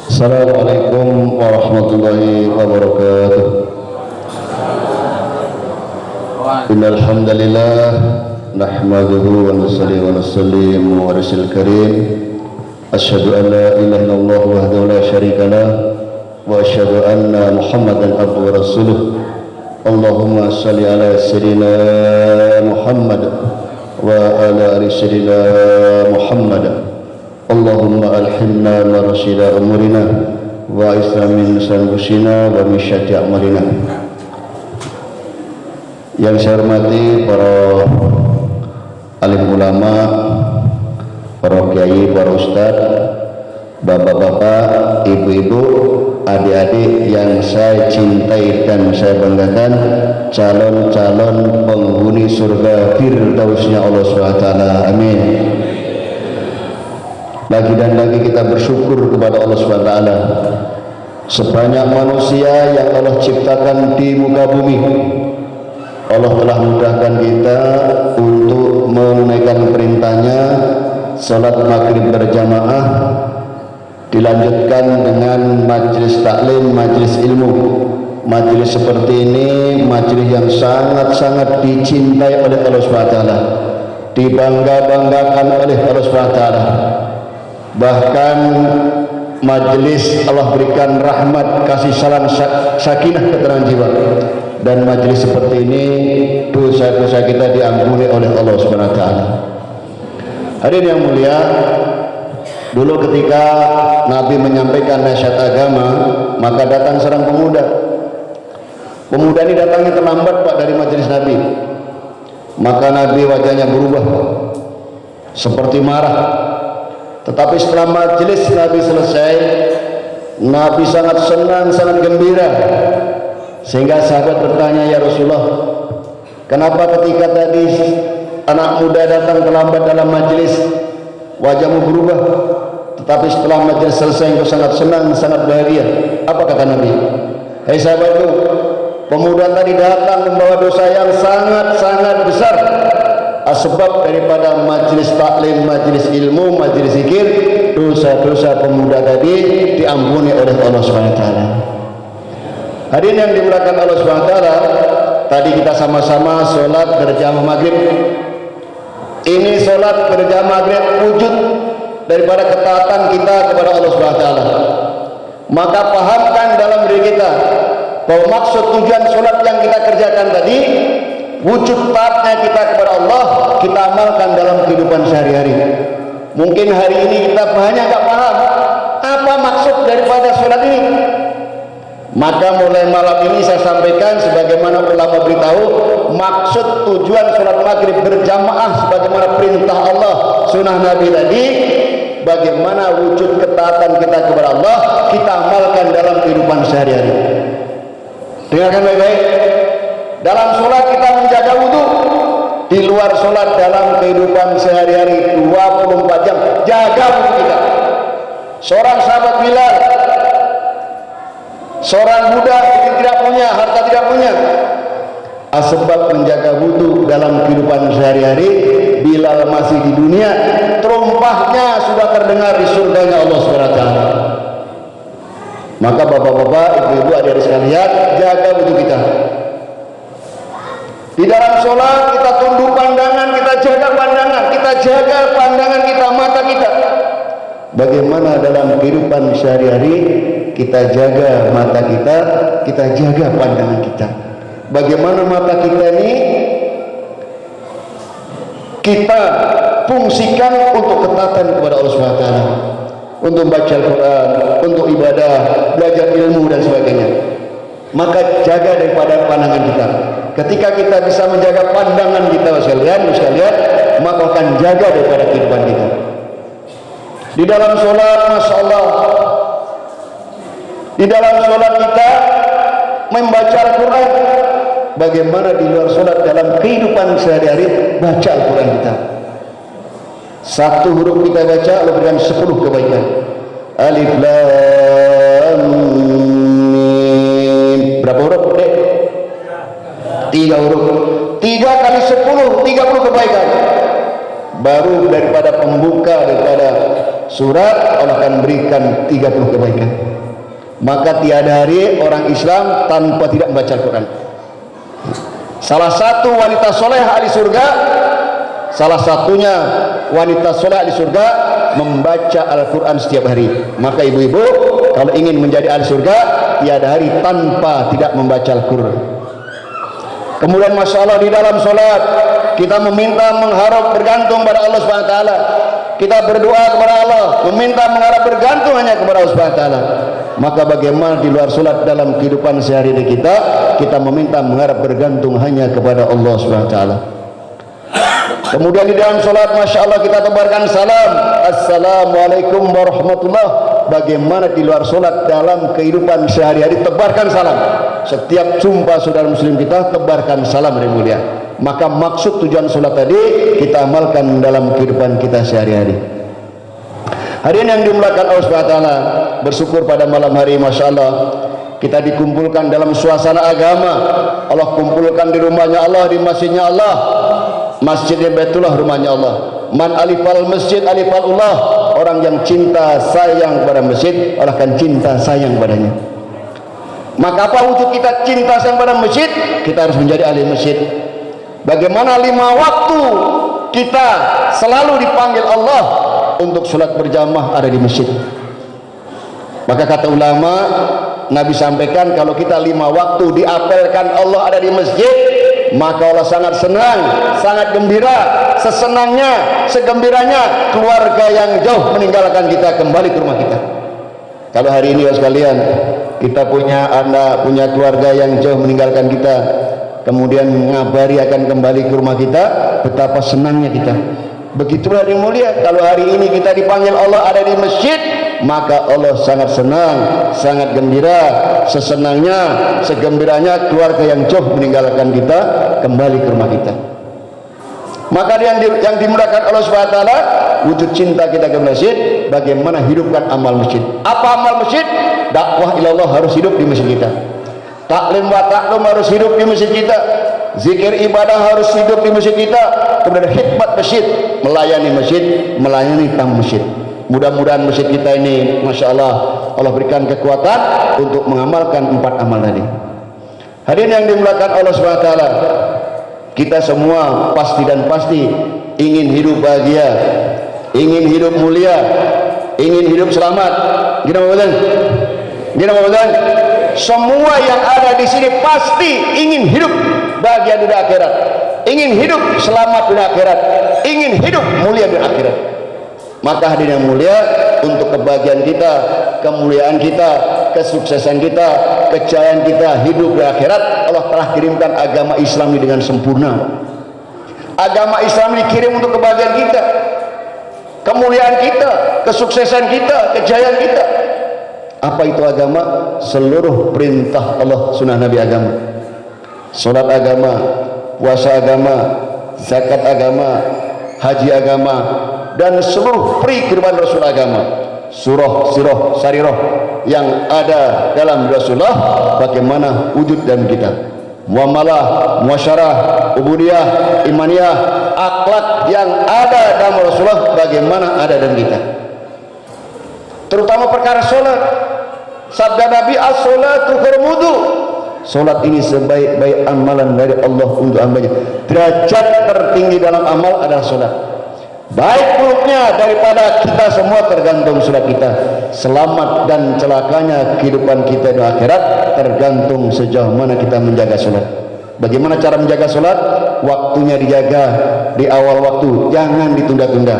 Assalamualaikum warahmatullahi wabarakatuh. Innal hamdalillah nahmaduhu wa nusalli wa nusallim wa rasul karim. Asyhadu an la ilaha illallah wahdahu la syarika lah wa asyhadu anna Muhammadan abduhu wa rasuluh. Allahumma shalli ala sayyidina Muhammad wa ala ali sayyidina Muhammad. Allahumma alhimna marasida umurina wa islamin sanbusina wa misyati amalina. Yang saya hormati para alim ulama, para kiai, para ustadz, bapak-bapak, ibu-ibu, adik-adik yang saya cintai dan saya banggakan, calon-calon penghuni surga firdausnya Allah SWT. Amin. Lagi dan lagi kita bersyukur kepada Allah SWT. Sebanyak manusia yang Allah ciptakan di muka bumi, Allah telah mudahkan kita untuk menunaikan perintahnya. Salat maghrib berjamaah dilanjutkan dengan majlis taklim, majlis ilmu. Majlis seperti ini majlis yang sangat-sangat dicintai oleh Allah SWT, dibangga-banggakan oleh Allah SWT. Bahkan majlis Allah berikan rahmat, kasih salam, sakinah, ketenangan jiwa. Dan majlis seperti ini dosa-dosa kita diampuni oleh Allah SWT. Hadirin yang mulia, dulu ketika Nabi menyampaikan nasihat agama, maka datang seorang pemuda. Pemuda ini datangnya terlambat Pak dari majelis Nabi. Maka Nabi wajahnya berubah seperti marah. Tetapi setelah majelis Nabi selesai, Nabi sangat senang, sangat gembira. Sehingga sahabat bertanya, ya Rasulullah, kenapa ketika tadi anak muda datang terlambat dalam majelis, wajahmu berubah, tetapi setelah majelis selesai engkau sangat senang, sangat bahagia? Apa kata Nabi? Hei sahabatku, pemuda tadi datang membawa dosa yang sangat-sangat besar. Sebab daripada majlis taklim, majlis ilmu, majlis zikir, dosa-dosa pemuda tadi diampuni oleh Allah SWT. Hadirin yang dimuliakan Allah SWT, tadi kita sama-sama sholat berjamaah maghrib. Ini sholat berjamaah maghrib wujud daripada ketaatan kita kepada Allah SWT. Maka pahamkan dalam diri kita bahwa maksud tujuan sholat yang kita kerjakan tadi, wujud taatnya kita kepada Allah, kita amalkan dalam kehidupan sehari-hari. Mungkin hari ini kita banyak tak paham apa maksud daripada sholat ini. Maka mulai malam ini saya sampaikan sebagaimana ulama beritahu, maksud tujuan sholat maghrib berjamaah sebagaimana perintah Allah, sunnah Nabi tadi, bagaimana wujud ketaatan kita kepada Allah kita amalkan dalam kehidupan sehari-hari. Dengarkan baik-baik. Dalam sholat kita menjaga wudhu, di luar sholat dalam kehidupan sehari-hari 24 jam jaga wudhu kita. Seorang sahabat Bilal, seorang budak tidak punya, harta tidak punya, sebab menjaga wudhu dalam kehidupan sehari-hari, Bilal masih di dunia, terumpahnya sudah terdengar di surganya Allah SWT. Maka bapak-bapak, ibu-ibu, adik-adik sekalian, jaga wudhu kita. Di dalam sholat kita tunduk pandangan, kita jaga pandangan, kita jaga pandangan kita, mata kita. Bagaimana dalam kehidupan sehari-hari kita jaga mata kita jaga pandangan kita. Bagaimana mata kita ini kita fungsikan untuk ketaatan kepada Allah SWT, untuk baca Al-Quran, untuk ibadah, belajar ilmu dan sebagainya. Maka jaga daripada pandangan kita. Ketika kita bisa menjaga pandangan kita sekalian, maka akan jaga daripada kehidupan kita. Di dalam sholat, Masya Allah, di dalam sholat kita membaca Al-Quran. Bagaimana di luar sholat dalam kehidupan sehari-hari baca Al-Quran kita. Satu huruf kita baca, Allah berikan 10 kebaikan. Alif Lam Mim. Berapa huruf? 3 huruf. 3 kali 10, 30 kebaikan. Baru daripada pembuka, daripada surat, Allah akan berikan 30 kebaikan. Maka tiada hari orang Islam tanpa tidak membaca Al-Quran. Salah satu wanita soleh ahli surga, salah satunya wanita soleh ahli surga membaca Al-Quran setiap hari. Maka ibu-ibu kalau ingin menjadi ahli surga, tiada hari tanpa tidak membaca Al-Quran. Kemudian masya Allah di dalam solat kita meminta mengharap bergantung pada Allah Subhanahu Wa Taala. Kita berdoa kepada Allah, meminta mengharap bergantung hanya kepada Allah Subhanahu Wa Taala. Maka bagaimana di luar solat dalam kehidupan sehari-hari kita meminta mengharap bergantung hanya kepada Allah Subhanahu Wa Taala. Kemudian di dalam solat masya Allah kita tebarkan salam, assalamualaikum warahmatullah. Bagaimana di luar solat dalam kehidupan sehari-hari tebarkan salam. Setiap jumpa saudara muslim kita tebarkan salam dari mulia. Maka maksud tujuan solat tadi kita amalkan dalam kehidupan kita sehari-hari. Hadirin yang dimuliakan Allah Subhanahu Wa Taala, bersyukur pada malam hari masya Allah kita dikumpulkan dalam suasana agama. Allah kumpulkan di rumahnya Allah, di masjidnya Allah. Masjidnya Baitullah, rumahnya Allah. Man alifal masjid alifal Allah. Orang yang cinta sayang pada masjid, Allah akan cinta sayang padanya. Maka apa wujud kita cinta sayang pada masjid? Kita harus menjadi ahli masjid. Bagaimana 5 waktu kita selalu dipanggil Allah untuk sholat berjamaah ada di masjid. Maka kata ulama, Nabi sampaikan kalau kita 5 waktu diapelkan Allah ada di masjid, maka Allah sangat senang, sangat gembira, sesenangnya, segembiranya keluarga yang jauh meninggalkan kita kembali ke rumah kita. Kalau hari ini sekalian kita punya anak, punya keluarga yang jauh meninggalkan kita, kemudian mengabari akan kembali ke rumah kita, betapa senangnya kita. Begitulah yang mulia, kalau hari ini kita dipanggil Allah ada di masjid, maka Allah sangat senang, sangat gembira, sesenangnya, segembiranya keluarga yang jauh meninggalkan kita kembali ke rumah kita. Maka yang dimudahkan Allah Subhanahu Wa Taala, wujud cinta kita ke masjid, bagaimana hidupkan amal masjid. Apa amal masjid? Dakwah ilallah harus hidup di masjid kita. Taklim wa taklum harus hidup di masjid kita. Zikir ibadah harus hidup di masjid kita. Kemudian khidmat masjid, melayani masjid, melayani tamu masjid. Mudah-mudahan masjid kita ini masya Allah, Allah berikan kekuatan untuk mengamalkan 4 amal tadi. Hadirin yang dimuliakan Allah Subhanahu Wa Taala, kita semua pasti dan pasti ingin hidup bahagia, ingin hidup mulia, ingin hidup selamat. Gimana? Semua yang ada di sini pasti ingin hidup bahagia di akhirat, ingin hidup selamat di akhirat, ingin hidup mulia di akhirat. Maka hadirin yang mulia, untuk kebahagiaan kita, kemuliaan kita, kesuksesan kita, kejayaan kita hidup di akhirat, Allah telah kirimkan agama Islam ini dengan sempurna. Agama Islam dikirim untuk kebahagiaan kita, kemuliaan kita, kesuksesan kita, kejayaan kita. Apa itu agama? Seluruh perintah Allah, sunnah Nabi agama. Salat agama, puasa agama, zakat agama, haji agama, dan seluruh peri kehidupan Rasul agama. Surah, sirah, sarirah yang ada dalam Rasulullah, bagaimana wujud dalam kita. Muamalah, muasyarah, ubudiyah, imaniyah, akhlak yang ada dalam Rasulullah, bagaimana ada dalam kita. Terutama perkara solat. Sabda Nabi, as-salatu khairul wudu. Solat ini sebaik-baik amalan dari Allah untuk hambanya. Derajat tertinggi dalam amal adalah solat. Baik buruknya daripada kita semua tergantung solat kita. Selamat dan celakanya kehidupan kita di akhirat tergantung sejauh mana kita menjaga solat. Bagaimana cara menjaga solat? Waktunya dijaga di awal waktu, jangan ditunda-tunda.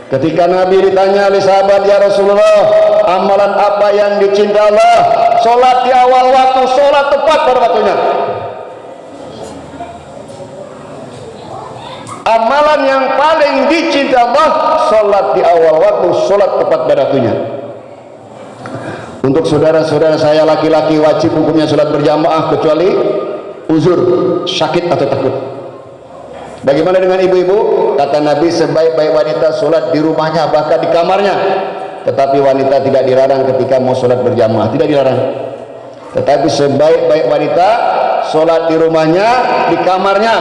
Ketika Nabi ditanya oleh sahabat, ya Rasulullah, amalan apa yang dicinta Allah? Solat di awal waktu, solat tepat pada waktunya. Amalan yang paling dicinta Allah, solat di awal waktu, solat tepat pada waktunya. Untuk saudara-saudara saya laki-laki wajib hukumnya solat berjamaah kecuali uzur, sakit atau takut. Bagaimana dengan ibu-ibu? Kata Nabi, sebaik-baik wanita solat di rumahnya, bahkan di kamarnya. Tetapi wanita tidak dilarang ketika mau solat berjamaah, tidak dilarang. Tetapi sebaik-baik wanita solat di rumahnya, di kamarnya.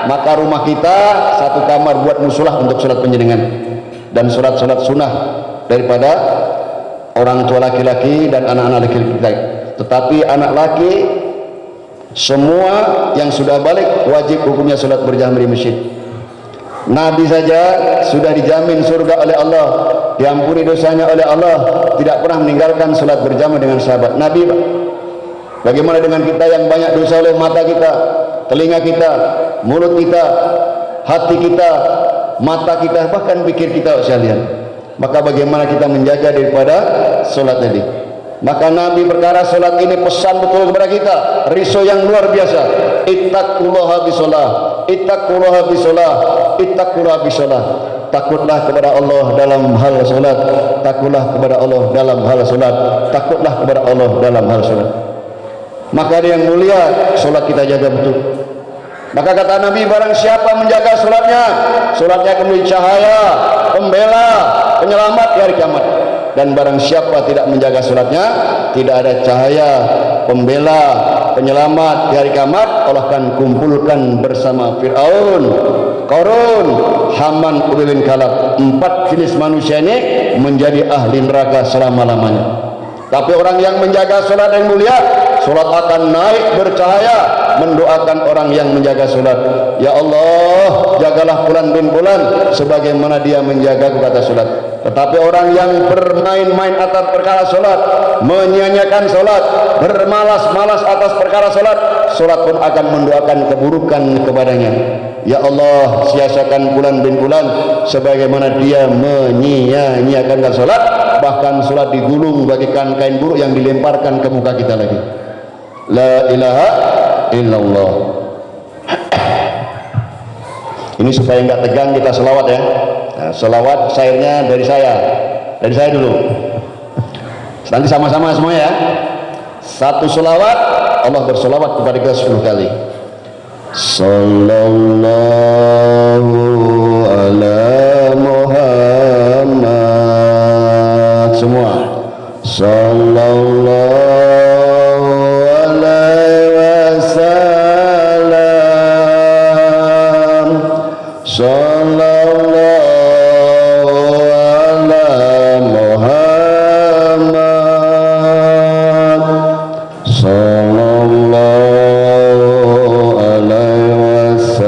Maka rumah kita satu kamar buat musola untuk solat penjenengan dan solat-solat sunnah daripada orang tua laki-laki dan anak-anak laki-laki kita. Tetapi anak laki semua yang sudah balik wajib hukumnya sholat berjamaah di masjid. Nabi saja sudah dijamin surga oleh Allah, diampuni dosanya oleh Allah, tidak pernah meninggalkan sholat berjamaah dengan sahabat Nabi. Bagaimana dengan kita yang banyak dosa oleh mata kita, telinga kita, mulut kita, hati kita, mata kita, bahkan pikir kita sekalian? Maka bagaimana kita menjaga daripada sholat tadi? Maka Nabi perkara sholat ini pesan betul kepada kita, riso yang luar biasa. Ittaqullaha bisolah, ittaqullaha bisolah, ittaqullaha bisolah. Takutlah kepada Allah dalam hal sholat, takutlah kepada Allah dalam hal sholat, takutlah kepada Allah dalam hal sholat. Maka yang mulia, sholat kita jaga betul. Maka kata Nabi, barang siapa menjaga sholatnya, sholatnya akan menjadi cahaya, pembela, penyelamat di hari kiamat. Dan barang siapa tidak menjaga sholatnya, tidak ada cahaya, pembela, penyelamat di hari kiamat. Allah akan kumpulkan bersama Fir'aun, Qarun, Haman, Ubay bin Khalaf. 4 jenis manusia ini menjadi ahli neraka selama-lamanya. Tapi orang yang menjaga sholat yang mulia, sholat akan naik bercahaya, mendoakan orang yang menjaga sholat. Ya Allah, jagalah fulan bin fulan sebagaimana dia menjaga kata sholat. Tetapi orang yang bermain-main atas perkara sholat, menyia-nyiakan sholat, bermalas-malas atas perkara sholat, sholat pun akan mendoakan keburukan kepadanya. Ya Allah, sia-siakan fulan bin fulan sebagaimana dia menyia-nyiakan sholat, bahkan sholat digulung bagikan kain buruk yang dilemparkan ke muka kita lagi. La ilaha illallah. Ini supaya enggak tegang kita selawat ya. Nah, selawat syairnya dari saya dulu. Nanti sama-sama semua ya. Satu selawat, Allah berselawat kepada kita 10 kali. Sallallahu ala Muhammad. Semua. Sallallahu alaihi wasallam. Sallallahu ala Muhammad. Sallallahu alaihi wasallam.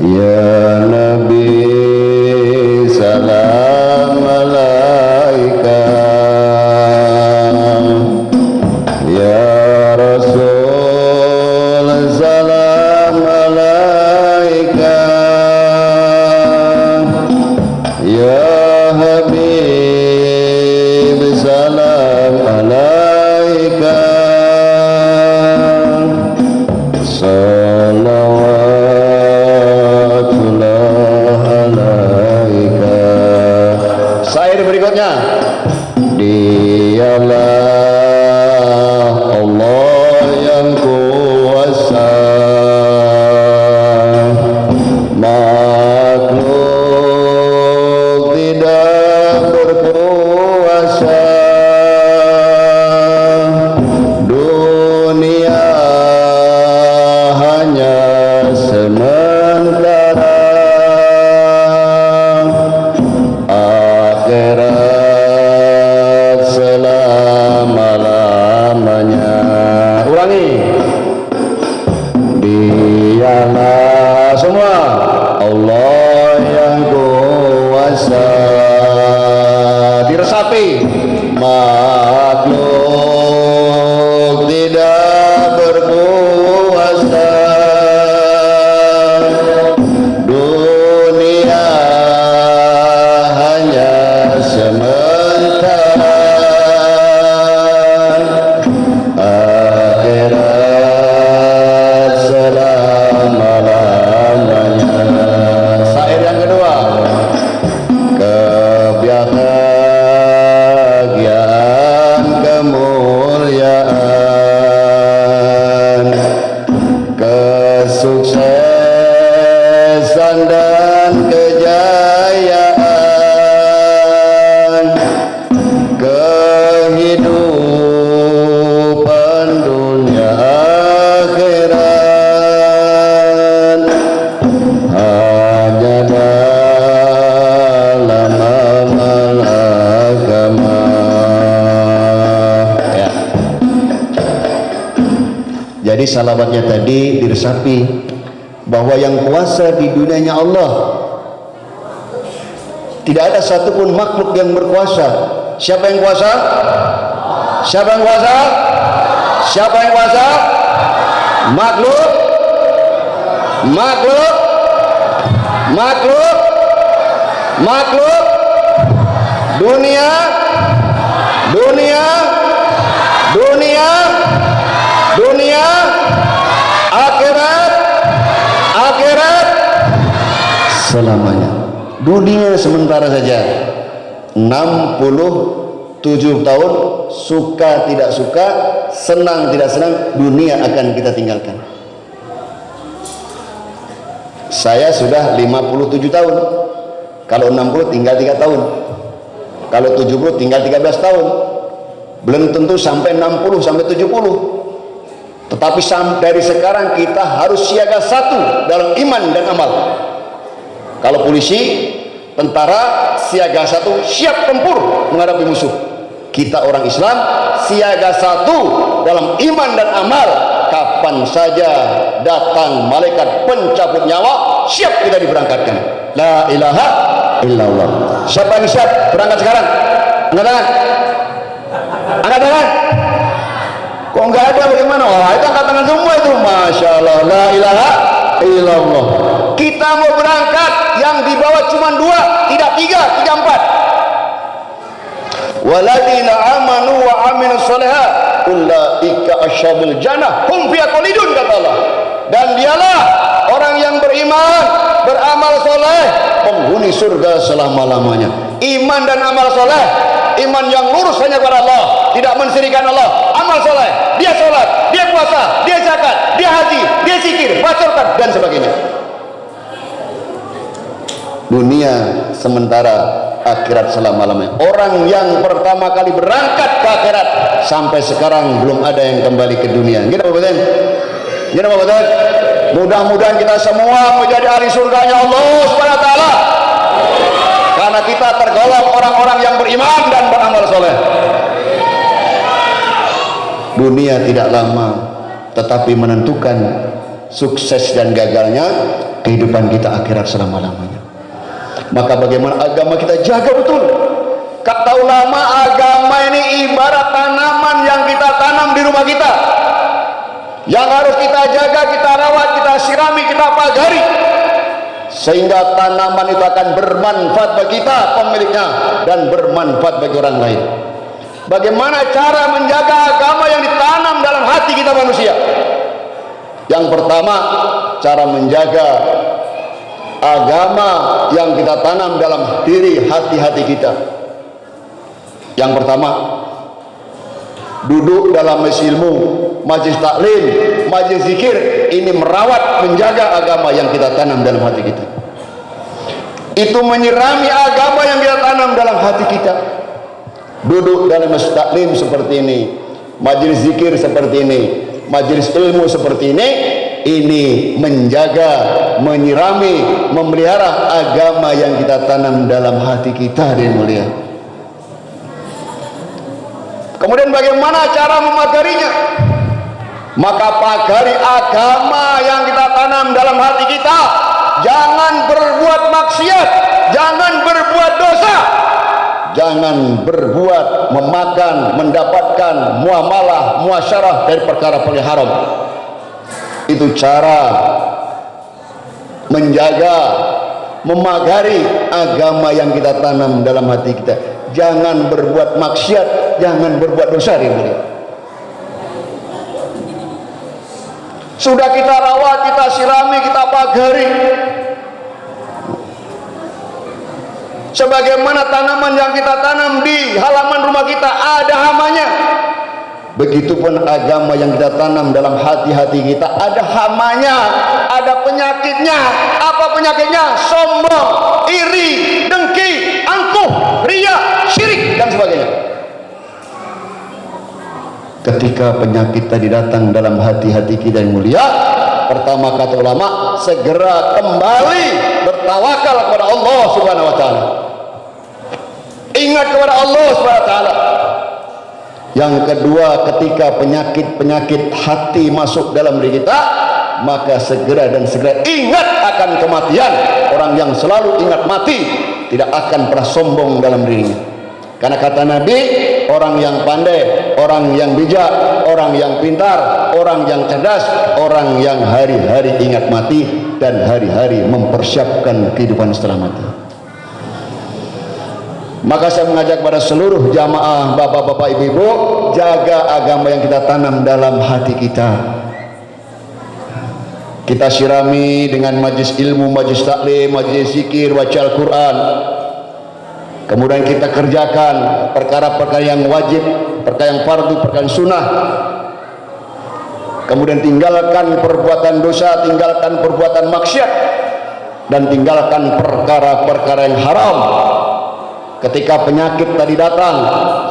Ya Nabi salam alaika, ya Rasul salam alaika, ya Habib salam alaika, salawatullah alaika. Syair berikutnya, dialah Allah yang kuasa, makhluk tidak berkuasa, dunia hanya sementara, akhirat selama-lamanya. Ulangi. Dialah semua Allah yang kuasa, diresapi, makhluk tidak berkuasa, dunia hanya sementara, akhirat selama-lamanya. Syair yang kedua, kebahagiaan Jadi salawatnya tadi diresapi bahwa yang kuasa di dunianya Allah. Tidak ada satupun makhluk yang berkuasa. Siapa yang kuasa? Siapa yang kuasa? Siapa yang kuasa? Makhluk, makhluk, makhluk, makhluk, dunia, dunia, dunia, dunia, akhirat, akhirat, selamanya. Dunia sementara saja, 67 tahun, suka tidak suka, senang tidak senang, dunia akan kita tinggalkan. Saya sudah 57 tahun. Kalau 60 tinggal 3 tahun. Kalau 70 tinggal 13 tahun. Belum tentu sampai 60 sampai 70. Tetapi dari sekarang kita harus siaga satu dalam iman dan amal. Kalau polisi, tentara, siaga satu, siap tempur menghadapi musuh. Kita orang Islam siaga satu dalam iman dan amal. Kapan saja datang malaikat pencabut nyawa, siap kita diberangkatkan. La ilaha illallah. Siapa yang siap berangkat sekarang? Angkat tangan. Angkat tangan. Kok enggak ada, bagaimana? Oh, itu angkat tangan semua itu. Masya Allah. La ilaha illallah. Kita mau berangkat, yang dibawa cuma 2, tidak 3, 4. Waladina amanu wa amilus shalihat ulaika asyabul jannah hum fiha khalidun, kata Allah. Dan dialah orang yang beriman, beramal soleh, penghuni surga selama-lamanya. Iman dan amal soleh, iman yang lurus hanya kepada Allah, tidak mensyirikkan Allah. Amal soleh, dia sholat, dia puasa, dia zakat, dia haji, dia zikir, baca Quran dan sebagainya. Dunia sementara, akhirat selama-lamanya. Orang yang pertama kali berangkat ke akhirat sampai sekarang belum ada yang kembali ke dunia. Gitu Pak Badan? Gitu Pak Badan? Mudah-mudahan kita semua menjadi ahli surganya Allah Subhanahu wa taala. Karena kita tergolong orang-orang yang beriman dan beramal soleh. Dunia tidak lama, tetapi menentukan sukses dan gagalnya kehidupan kita akhirat selama-lamanya. Maka bagaimana agama kita jaga betul. Kata ulama, agama ini ibarat tanaman yang kita tanam di rumah kita, yang harus kita jaga, kita rawat, kita sirami, kita pagari, sehingga tanaman itu akan bermanfaat bagi kita pemiliknya dan bermanfaat bagi orang lain. Bagaimana cara menjaga agama yang ditanam dalam hati kita manusia? Yang pertama, cara menjaga agama yang kita tanam dalam diri hati-hati kita. Yang pertama, duduk dalam majelis ilmu, majelis taklim, majelis zikir, ini merawat, menjaga agama yang kita tanam dalam hati kita. Itu menyirami agama yang kita tanam dalam hati kita. Duduk dalam majelis taklim seperti ini, majelis zikir seperti ini, majelis ilmu seperti ini menjaga, menyirami, memelihara agama yang kita tanam dalam hati kita yang mulia. Kemudian bagaimana cara memagarinya? Maka pagari agama yang kita tanam dalam hati kita. Jangan berbuat maksiat, jangan berbuat dosa, jangan berbuat, memakan, mendapatkan muamalah, muasyarah dari perkara-perkara haram. Itu cara menjaga, memagari agama yang kita tanam dalam hati kita. Jangan berbuat maksiat, jangan berbuat dosa. Sudah kita rawat, kita sirami, kita pagari, sebagaimana tanaman yang kita tanam di halaman rumah kita ada hamanya. Begitupun agama yang kita tanam dalam hati-hati kita ada hamanya, ada penyakitnya. Apa penyakitnya? Sombong, iri, dengki, angkuh, riya, syirik dan sebagainya. Ketika penyakit tadi datang dalam hati-hati kita yang mulia, pertama kata ulama, segera kembali bertawakal kepada Allah Subhanahu wa taala. Ingat kepada Allah Subhanahu wa taala. Yang kedua, ketika penyakit-penyakit hati masuk dalam diri kita, maka segera ingat akan kematian. Orang yang selalu ingat mati tidak akan pernah sombong dalam dirinya. Karena kata Nabi, orang yang pandai, orang yang bijak, orang yang pintar, orang yang cerdas, orang yang hari-hari ingat mati dan hari-hari mempersiapkan kehidupan setelah mati. Maka saya mengajak pada seluruh jamaah, bapak-bapak, ibu-ibu, jaga agama yang kita tanam dalam hati kita. Kita sirami dengan majlis ilmu, majlis taklim, majlis zikir, baca Al-Quran. Kemudian kita kerjakan perkara-perkara yang wajib, perkara yang fardu, perkara yang sunnah. Kemudian tinggalkan perbuatan dosa, tinggalkan perbuatan maksiat, dan tinggalkan perkara-perkara yang haram. Ketika penyakit tadi datang,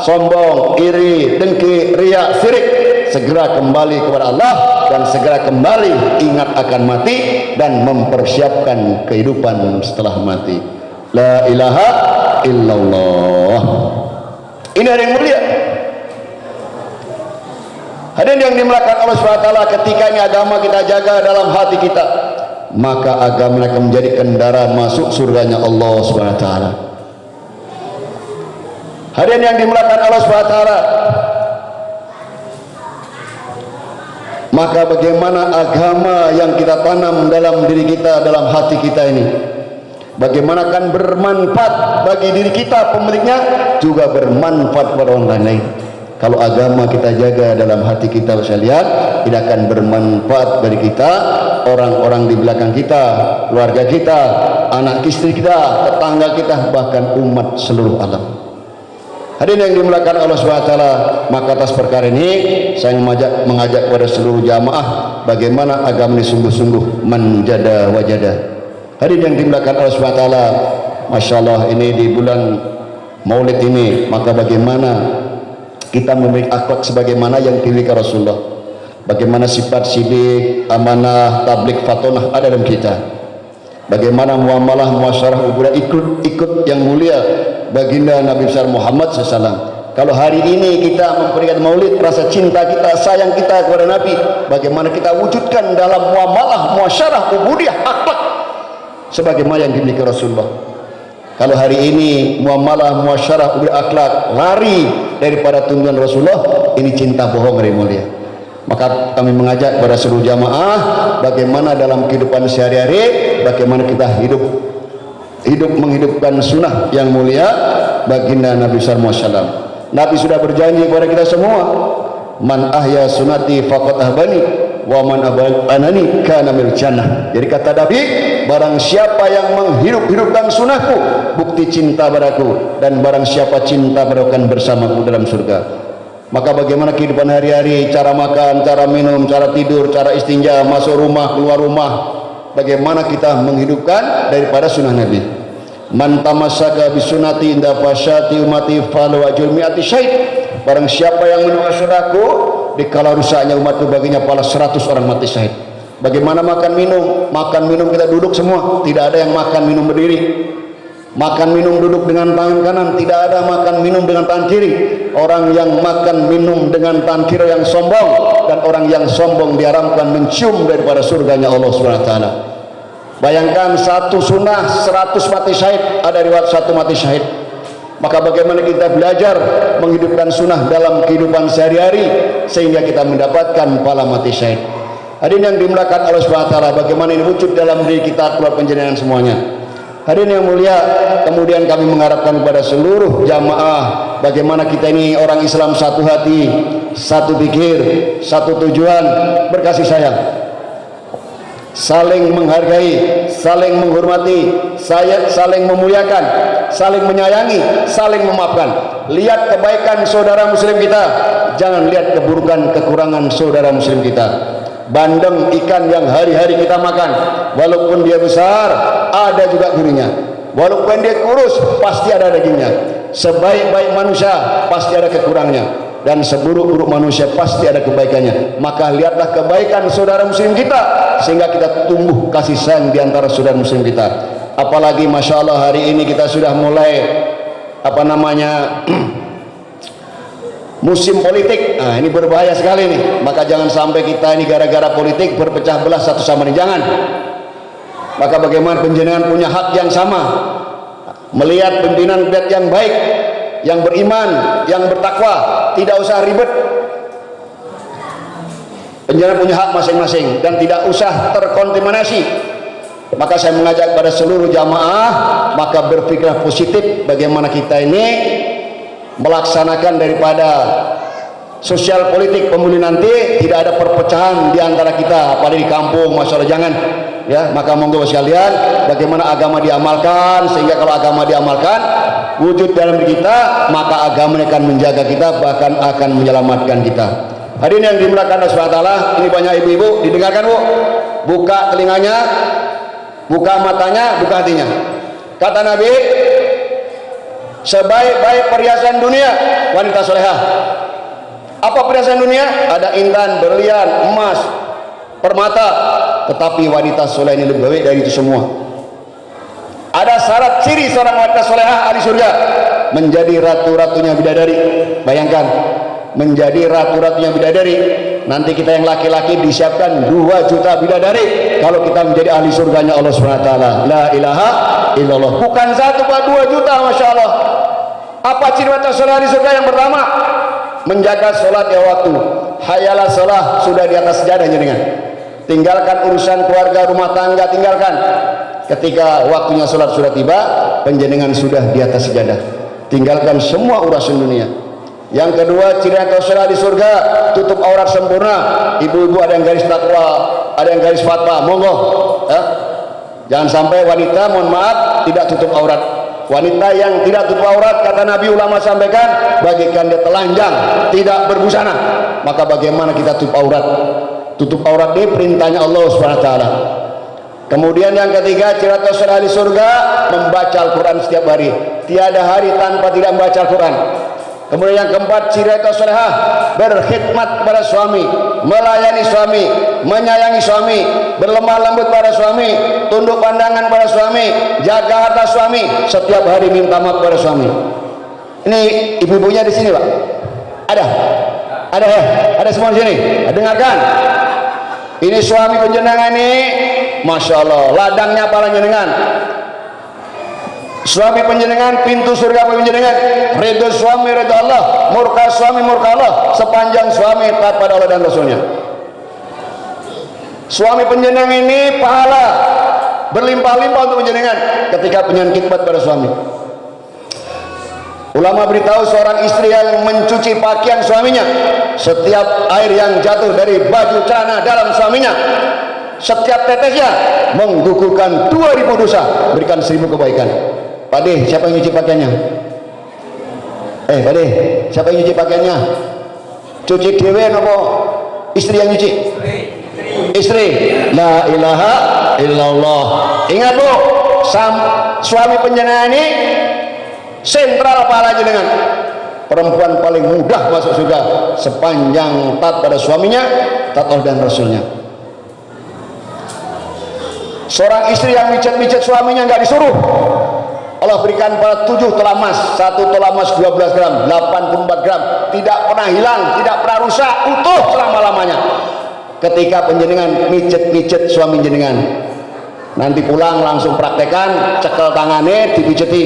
sombong, iri, dengki, riya, syirik, segera kembali kepada Allah dan segera kembali ingat akan mati dan mempersiapkan kehidupan setelah mati. La ilaha illallah. Ini ada yang mulia. Hadirin yang dimuliakan Allah SWT, ketika ini agama kita jaga dalam hati kita, maka agama akan menjadi kendaraan masuk surganya Allah SWT. Hadirin yang dimuliakan Allah SWT, maka bagaimana agama yang kita tanam dalam diri kita, dalam hati kita ini, bagaimana akan bermanfaat bagi diri kita pemiliknya, juga bermanfaat pada orang lain. Kalau agama kita jaga dalam hati kita sekalian, tidak akan bermanfaat bagi kita, orang-orang di belakang kita, keluarga kita, anak istri kita, tetangga kita, bahkan umat seluruh alam. Hadirin yang dimuliakan Allah SWT, maka atas perkara ini saya mengajak kepada seluruh jamaah bagaimana agama ini sungguh-sungguh manjada wajada. Hadirin yang dimuliakan Allah SWT, Masya Allah, ini di bulan Maulid ini, maka bagaimana kita memiliki akhlak sebagaimana yang dimiliki Rasulullah, bagaimana sifat sidik, amanah, tablik, fatonah ada dalam kita, bagaimana muamalah, muasyarah, ubudah, ikut yang mulia baginda Nabi besar Muhammad SAW. Kalau hari ini kita memperingati Maulid, rasa cinta kita, sayang kita kepada Nabi, bagaimana kita wujudkan dalam muamalah, muasyarah, ubudiah, akhlak sebagaimana yang dimiliki Rasulullah. Kalau hari ini muamalah, muasyarah, ubudiah, akhlak lari daripada tuntunan Rasulullah, ini cinta bohong dari mulia. Maka kami mengajak kepada seluruh jamaah bagaimana dalam kehidupan sehari-hari, bagaimana kita hidup menghidupkan sunnah yang mulia baginda Nabi SAW. Nabi sudah berjanji kepada kita semua, man ahya sunnati faqad ahbani wa man abanani kana minal jannah. Jadi kata Nabi, barang siapa yang menghidupkan sunnahku, bukti cinta padaku, dan barang siapa cinta padaku akan bersamaku dalam surga. Maka bagaimana kehidupan hari-hari, cara makan, cara minum, cara tidur, cara istinja, masuk rumah, keluar rumah, bagaimana kita menghidupkan daripada sunnah Nabi. Man tamassaka bisunnati inda fasyati umati falahu ajrun mi'ati syahid. Barang siapa yang menunggu sunnahku, dikala rusaknya umatku, baginya pahala 100 orang mati syahid. Bagaimana makan minum? Makan minum kita duduk semua, tidak ada yang makan minum berdiri. Makan minum duduk dengan tangan kanan, tidak ada makan minum dengan tangan kiri. Orang yang makan minum dengan tangan kiri yang sombong, dan orang yang sombong diharamkan mencium daripada surganya Allah SWT. Bayangkan satu sunnah 100 mati syahid, ada riwayat 1 mati syahid. Maka bagaimana kita belajar menghidupkan sunnah dalam kehidupan sehari-hari sehingga kita mendapatkan pahala mati syahid. Hadirin yang dimuliakan Allah SWT, bagaimana ini wujud dalam diri kita, keluar penjenengan semuanya. Hadirin yang mulia, kemudian kami mengharapkan kepada seluruh jamaah bagaimana kita ini orang Islam satu hati, satu pikir, satu tujuan, berkasih sayang, saling menghargai, saling menghormati, saling memuliakan, saling menyayangi, saling memaafkan. Lihat kebaikan saudara muslim kita, jangan lihat keburukan, kekurangan saudara muslim kita. Bandeng ikan yang hari-hari kita makan, walaupun dia besar, ada juga durinya. Walaupun dia kurus, pasti ada dagingnya. Sebaik-baik manusia, pasti ada kekurangnya. Dan seburuk-buruk manusia, pasti ada kebaikannya. Maka lihatlah kebaikan saudara muslim kita, sehingga kita tumbuh kasih sayang di antara saudara muslim kita. Apalagi Masya Allah hari ini kita sudah mulai musim politik. Nah, ini berbahaya sekali nih. Maka jangan sampai kita ini gara-gara politik berpecah belah satu sama lain, jangan. Maka bagaimana penjenengan punya hak yang sama, melihat pimpinan yang baik, yang beriman, yang bertakwa, tidak usah ribet. Penjenengan punya hak masing-masing dan tidak usah terkontaminasi. Maka saya mengajak pada seluruh jamaah, maka berpikirlah positif bagaimana kita ini melaksanakan daripada sosial politik pemilu nanti, tidak ada perpecahan di antara kita, apalagi di kampung, masalah jangan. Ya, maka monggo sekalian, bagaimana agama diamalkan, sehingga kalau agama diamalkan wujud dalam diri kita, maka agama akan menjaga kita, bahkan akan menyelamatkan kita. Hadirin yang dimuliakan Allah SWT, ini banyak ibu-ibu, didengarkan Bu, buka telinganya, buka matanya, buka hatinya. Kata Nabi, sebaik-baik perhiasan dunia wanita solehah. Apa perhiasan dunia? Ada intan, berlian, emas, permata. Tetapi wanita soleh ini lebih baik dari itu semua. Ada syarat ciri seorang wanita solehah ahli surga, menjadi ratu-ratunya bidadari. Bayangkan, menjadi ratu-ratunya bidadari. Nanti kita yang laki-laki disiapkan 2 juta bidadari kalau kita menjadi ahli surganya Allah SWT. La ilaha illallah. Bukan 1 Pak, 2 juta, Masya Allah. Apa ciri wanita soleh ahli surga? Yang pertama, menjaga sholat ya waktu. Hayalah sholat, sudah di atas sajadahnya dengan. Tinggalkan urusan keluarga, rumah tangga, tinggalkan. Ketika waktunya sholat sudah tiba, penjenengan sudah di atas sajadah. Tinggalkan semua urusan dunia. Yang kedua, ciri wanita soleh di surga, tutup aurat sempurna. Ibu-ibu ada yang garis takwa, ada yang garis fatwa, monggo ya. Jangan sampai wanita, mohon maaf, tidak tutup aurat. Wanita yang tidak tutup aurat, kata Nabi, ulama sampaikan, bagikan dia telanjang, tidak berbusana. Maka bagaimana kita tutup aurat? Tutup aurat ini perintahnya Allah SWT. Kemudian yang ketiga, ciri wanita soleh di surga, membaca Al-Quran setiap hari. Tiada hari tanpa tidak membaca Al-Quran. Kemudian yang keempat, ciri wanita solehah, berkhidmat kepada suami, melayani suami, menyayangi suami, berlemah lembut pada suami, tunduk pandangan pada suami, jaga harta suami, setiap hari minta maaf pada suami. Ini ibu-ibunya di sini Pak? Ada? Ada ya? Ada semua di sini? Dengarkan. Ini suami penjenengan ini, Masya Allah, ladangnya para jenengan. Suami penjenengan, pintu surga penjenengan. Ridho suami, ridho Allah. Murka suami, murka Allah. Sepanjang suami taat pada Allah dan Rasulnya. Suami penjenengan ini pahala berlimpah-limpah untuk penjenengan ketika penjenengan khidmat pada suami. Ulama beritahu seorang istri yang mencuci pakaian suaminya, setiap air yang jatuh dari baju celana dalam suaminya, setiap tetesnya menggugurkan 2000 dosa, berikan 1000 kebaikan. Pak De, siapa yang nyuci pakaiannya? Pak De, siapa yang nyuci pakaiannya? Cuci dewe apa istri yang nyuci? Istri. La ilaha illallah. Ingat Bu, suami penjenengan ini sentral pahala jenengan. Perempuan paling mudah masuk surga sepanjang taat pada suaminya, taat Allah dan Rasulnya. Seorang istri yang mijet-mijet suaminya nggak disuruh, Allah berikan pada 7 tola emas, 1 tola emas 12 gram, 84 gram, tidak pernah hilang, tidak pernah rusak, utuh selama-lamanya. Ketika penjenengan mijet-mijet suami jenengan, nanti pulang langsung praktekan, cekel tangannya, dipijeti.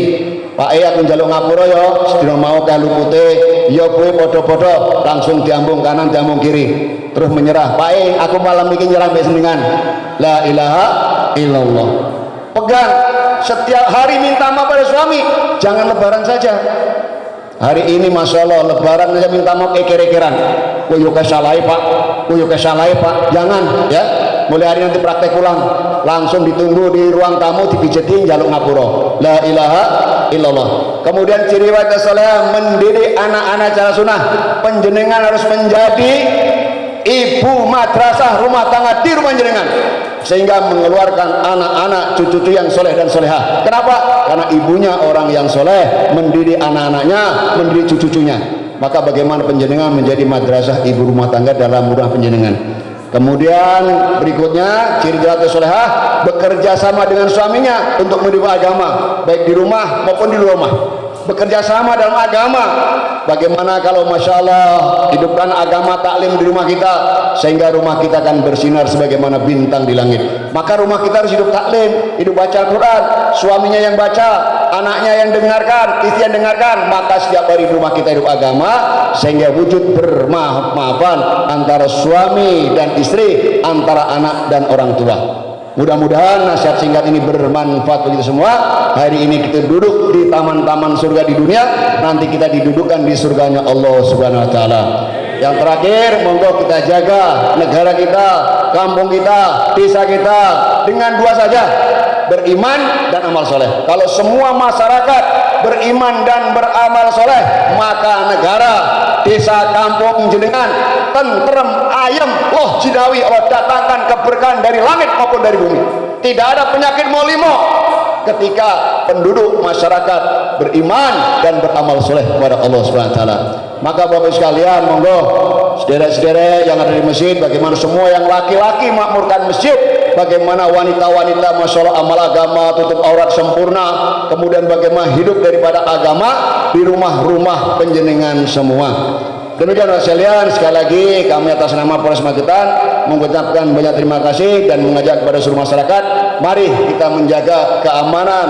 Pak aku njaluk ngapura ya, sedina mau kalu putih, ya kuwi padha-padha, langsung diambung kanan, diambung kiri. Terus menyerah. Pak aku malam ini nyerah mbek senengan. La ilaha illallah. Pegang setiap hari minta maaf pada suami, jangan lebaran saja. Hari ini Masya Allah lebaran saja minta maaf eker-ekeran. Kuyo kesalai Pak, kuyo kesalai Pak. Jangan ya. Mulai hari nanti praktek ulang, langsung ditunggu di ruang tamu dipijetin jaluk ngapura. La ilaha illallah. Kemudian ciri wanita saleh mendidik anak-anak cara sunnah. Penjenengan harus menjadi ibu madrasah rumah tangga di rumah jenengan, sehingga mengeluarkan anak-anak cucu-cucu yang soleh dan soleha. Kenapa? Karena ibunya orang yang soleh, mendidik anak-anaknya, mendidik cucu-cucunya. Maka bagaimana penjenengan menjadi madrasah ibu rumah tangga dalam rumah penjenengan. Kemudian berikutnya ciri wanita solehah, bekerja sama dengan suaminya untuk mendidik agama, baik di rumah maupun di luar rumah. Bekerja sama dalam agama, Bagaimana kalau Masya Allah hidupkan agama taklim di rumah kita, sehingga rumah kita akan bersinar sebagaimana bintang di langit. Maka rumah kita harus hidup taklim, hidup baca Al-Quran, suaminya yang baca, anaknya yang dengarkan, istri yang dengarkan. Maka setiap hari rumah kita hidup agama, sehingga wujud bermaaf-maafan antara suami dan istri, antara anak dan orang tua. Mudah-mudahan nasihat singkat ini bermanfaat bagi kita semua. Hari ini kita duduk di taman-taman surga di dunia, nanti kita didudukkan di surganya Allah Subhanahu wa taala. Yang terakhir, monggo kita jaga negara kita, kampung kita, desa kita dengan dua saja, beriman dan amal soleh. Kalau semua masyarakat beriman dan beramal soleh, maka negara, desa, kampung jenengan tentrem, ayam, loh jinawi, Allah datangkan keberkahan dari langit maupun dari bumi. Tidak ada penyakit molimo ketika penduduk masyarakat beriman dan beramal soleh kepada Allah Subhanahu wa taala. Maka Bapak sekalian, monggo saudara-saudara yang ada di masjid, bagaimana semua yang laki-laki makmurkan masjid, bagaimana wanita-wanita Masya Allah amal agama, tutup aurat sempurna, kemudian bagaimana hidup daripada agama di rumah-rumah penjenengan semua. Demikian sekalian, sekali lagi kami atas nama Polres Magetan mengucapkan banyak terima kasih dan mengajak kepada seluruh masyarakat, mari kita menjaga keamanan,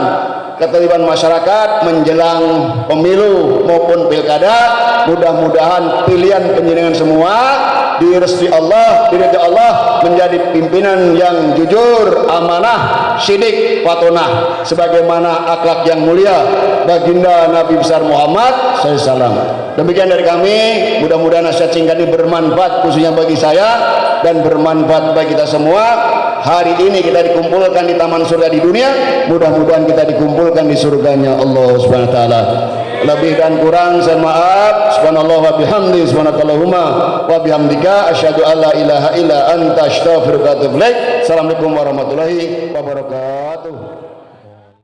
ketertiban masyarakat menjelang pemilu maupun pilkada. Mudah-mudahan pilihan penjenengan semua direstui Allah, diridhoi Allah, menjadi pimpinan yang jujur, amanah, syidik, fatonah, sebagaimana akhlak yang mulia baginda Nabi besar Muhammad SAW. Demikian dari kami, mudah-mudahan nasihat singkat ini bermanfaat khususnya bagi saya dan bermanfaat bagi kita semua. Hari ini kita dikumpulkan di taman surga di dunia, mudah-mudahan kita dikumpulkan di surganya Allah Subhanahu wa taala. Lebih dan kurang saya maaf. Subhanallah wa bihamdi, subhanakallahumma wa bihamdika, asyhadu an la ilaha illa anta, astaghfiruka wa atubu ilaik. Assalamualaikum warahmatullahi wabarakatuh.